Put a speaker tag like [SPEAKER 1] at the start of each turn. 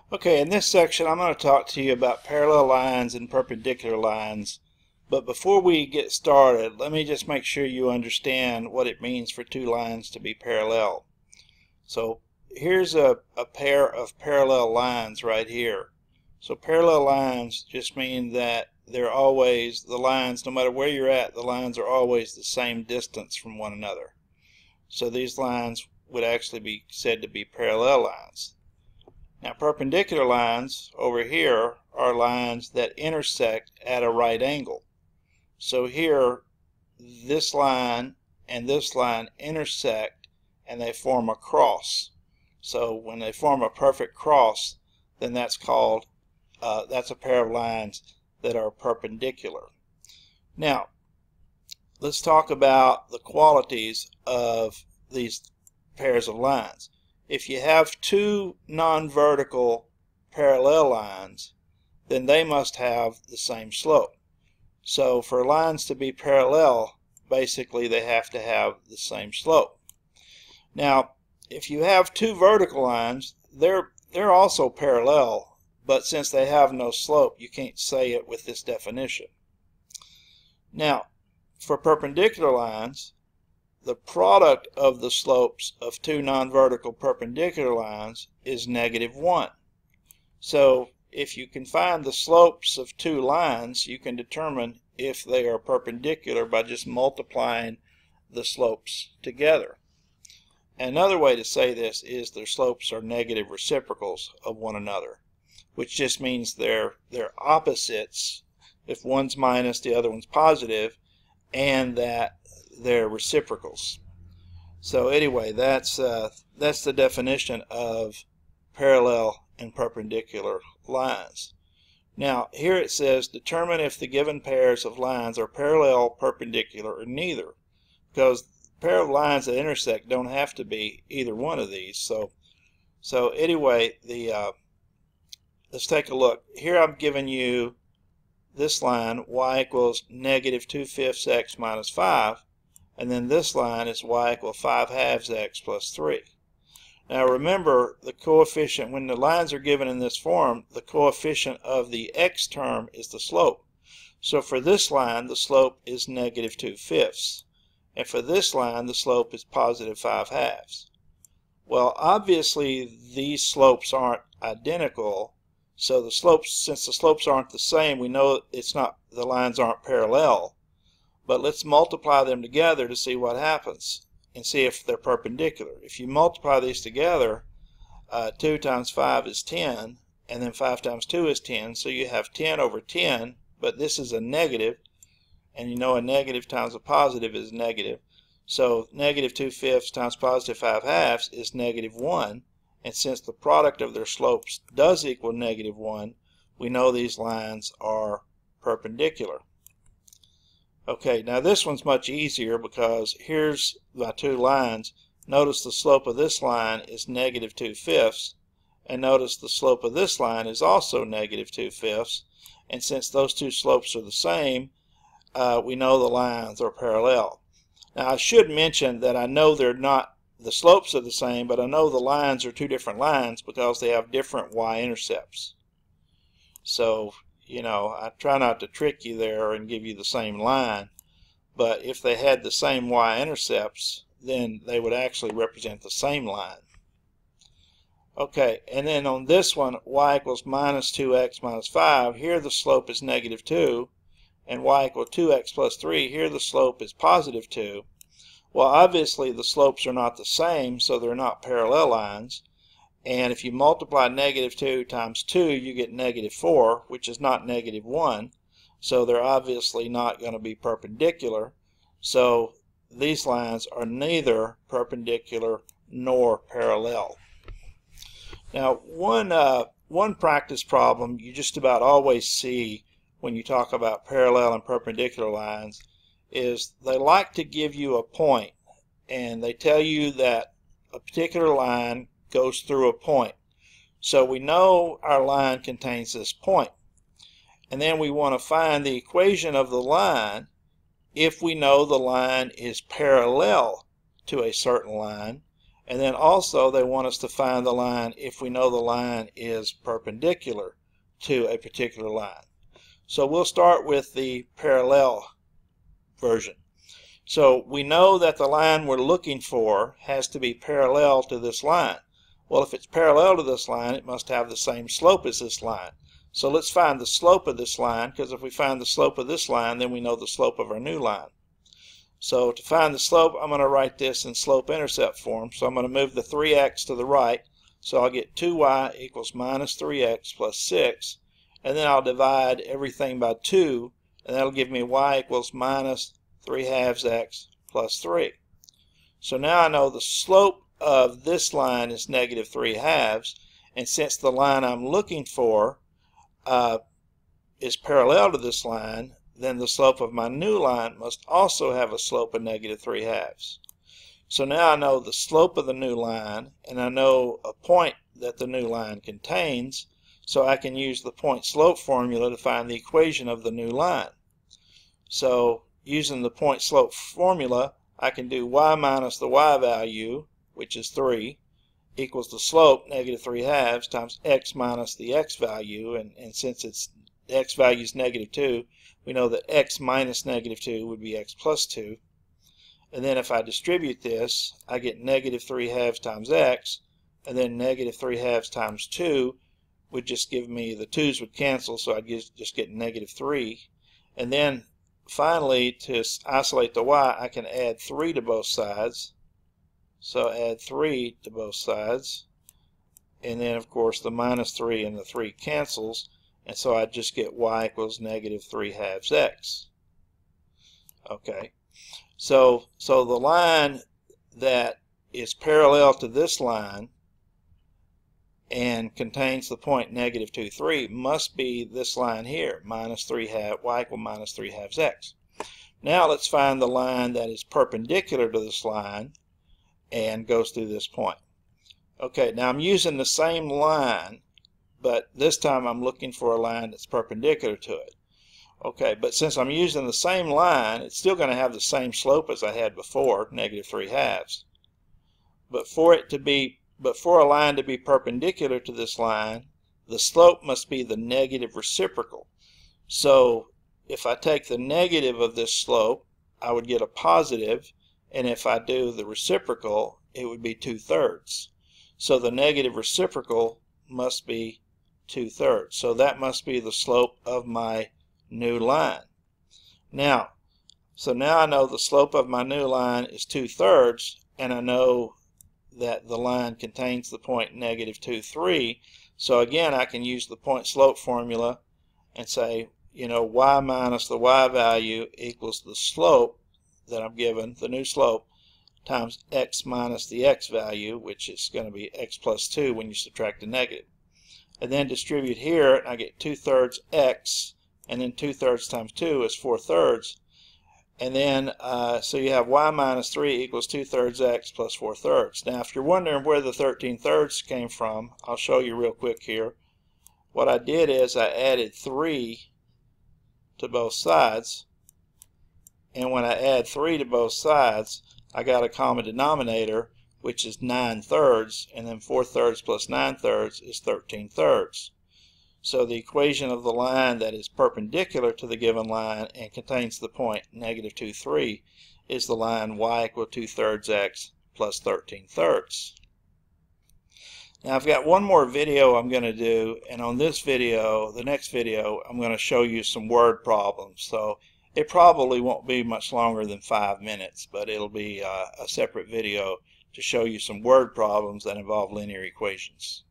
[SPEAKER 1] Okay, in this section I'm going to talk to you about parallel lines and perpendicular lines. But before we get started, let me just make sure you understand what it means for two lines to be parallel. So here's a pair of parallel lines right here. So parallel lines just mean that they're always, the lines, no matter where you're at, the lines are always the same distance from one another. So these lines would actually be said to be parallel lines. Now perpendicular lines over here are lines that intersect at a right angle. So here this line and this line intersect and they form a cross. So when they form a perfect cross, then that's called, that's a pair of lines that are perpendicular. Now let's talk about the qualities of these pairs of lines. If you have two non-vertical parallel lines, then they must have the same slope. So for lines to be parallel, basically they have to have the same slope. Now, if you have two vertical lines, they're also parallel, but since they have no slope, you can't say it with this definition. Now, for perpendicular lines, the product of the slopes of two non-vertical perpendicular lines is -1. So if you can find the slopes of two lines, you can determine if they are perpendicular by just multiplying the slopes together. Another way to say this is their slopes are negative reciprocals of one another, which just means they're opposites. If one's minus, the other one's positive, and that they're reciprocals. So anyway, that's the definition of parallel and perpendicular lines. Now here it says determine if the given pairs of lines are parallel, perpendicular, or neither, because a pair of lines that intersect don't have to be either one of these. So anyway, let's take a look. Here I'm giving you this line, y equals -2/5 x minus 5, and then this line is y equals 5/2 x plus 3. Now remember, the coefficient, when the lines are given in this form, the coefficient of the x term is the slope. So for this line, the slope is -2/5, and for this line, the slope is +5/2. Well, obviously these slopes aren't identical. So the slopes, since the slopes aren't the same, we know it's not, the lines aren't parallel. But let's multiply them together to see what happens and see if they're perpendicular. If you multiply these together, 2 times 5 is 10, and then 5 times 2 is 10, so you have 10 over 10, but this is a negative, and you know a negative times a positive is negative. So -2/5 times +5/2 is -1. And since the product of their slopes does equal -1, we know these lines are perpendicular. Okay, now this one's much easier because here's my two lines. Notice the slope of this line is -2/5, and notice the slope of this line is also -2/5. And since those two slopes are the same, we know the lines are parallel. Now I should mention that I know they're not, the slopes are the same, but I know the lines are two different lines because they have different y-intercepts. So, you know, I try not to trick you there and give you the same line, but if they had the same y-intercepts, then they would actually represent the same line. Okay, and then on this one, y equals -2x minus 5, here the slope is -2, and y equals 2x plus 3, here the slope is +2. Well, obviously the slopes are not the same, so they're not parallel lines. And if you multiply -2 times 2, you get -4, which is not -1. So they're obviously not going to be perpendicular. So these lines are neither perpendicular nor parallel. Now, one practice problem you just about always see when you talk about parallel and perpendicular lines is they like to give you a point, and they tell you that a particular line goes through a point. So we know our line contains this point, and then we want to find the equation of the line if we know the line is parallel to a certain line, And then also they want us to find the line if we know the line is perpendicular to a particular line. So we'll start with the parallel version. So we know that the line we're looking for has to be parallel to this line. Well, if it's parallel to this line, it must have the same slope as this line. So let's find the slope of this line, because if we find the slope of this line, then we know the slope of our new line. So to find the slope, I'm going to write this in slope-intercept form. So I'm going to move the 3x to the right. So I'll get 2y equals minus 3x plus 6. And then I'll divide everything by 2. And that'll give me y equals minus 3/2 x plus 3. So now I know the slope of this line is negative 3/2. And since the line I'm looking for is parallel to this line, then the slope of my new line must also have a slope of negative 3/2. So now I know the slope of the new line, and I know a point that the new line contains, so I can use the point slope formula to find the equation of the new line. So using the point slope formula, I can do y minus the y value, which is 3, equals the slope, negative 3/2, times x minus the x value, and since the x value is negative 2, we know that x minus negative 2 would be x plus 2. And then if I distribute this, I get negative 3/2 times x, and then negative 3/2 times 2 would just give me, the 2's would cancel, so I'd just get negative 3. And then finally, to isolate the y, I can add 3 to both sides. So add 3 to both sides. And then, of course, the minus 3 and the 3 cancels. And so I just get y equals negative 3/2 x. Okay. So the line that is parallel to this line and contains the point negative 2, 3 must be this line here, minus 3/2, y equal minus 3/2 x. Now let's find the line that is perpendicular to this line and goes through this point. Okay, now I'm using the same line, but this time I'm looking for a line that's perpendicular to it. Okay, but since I'm using the same line, it's still going to have the same slope as I had before, negative 3/2. But for a line to be perpendicular to this line, the slope must be the negative reciprocal. So if I take the negative of this slope, I would get a positive, and if I do the reciprocal, it would be 2/3. So the negative reciprocal must be 2/3. So that must be the slope of my new line. Now I know the slope of my new line is 2/3, and I know that the line contains the point negative 2, 3. So again, I can use the point slope formula and say, y minus the y value equals the slope that I'm given, the new slope, times x minus the x value, which is going to be x plus 2 when you subtract the negative. And then distribute here, and I get 2/3 x, and then 2/3 times 2 is 4/3. And then, so you have y minus 3 equals 2/3 x plus 4/3. Now, if you're wondering where the 13/3 came from, I'll show you real quick here. What I did is I added 3 to both sides. And when I add 3 to both sides, I got a common denominator, which is 9/3, and then 4/3 plus 9/3 is 13/3. So the equation of the line that is perpendicular to the given line and contains the point negative 2, 3 is the line y equal 2/3 x plus 13/3. Now I've got one more video I'm going to do, and on this video, the next video, I'm going to show you some word problems. So it probably won't be much longer than 5 minutes, but it'll be a separate video to show you some word problems that involve linear equations.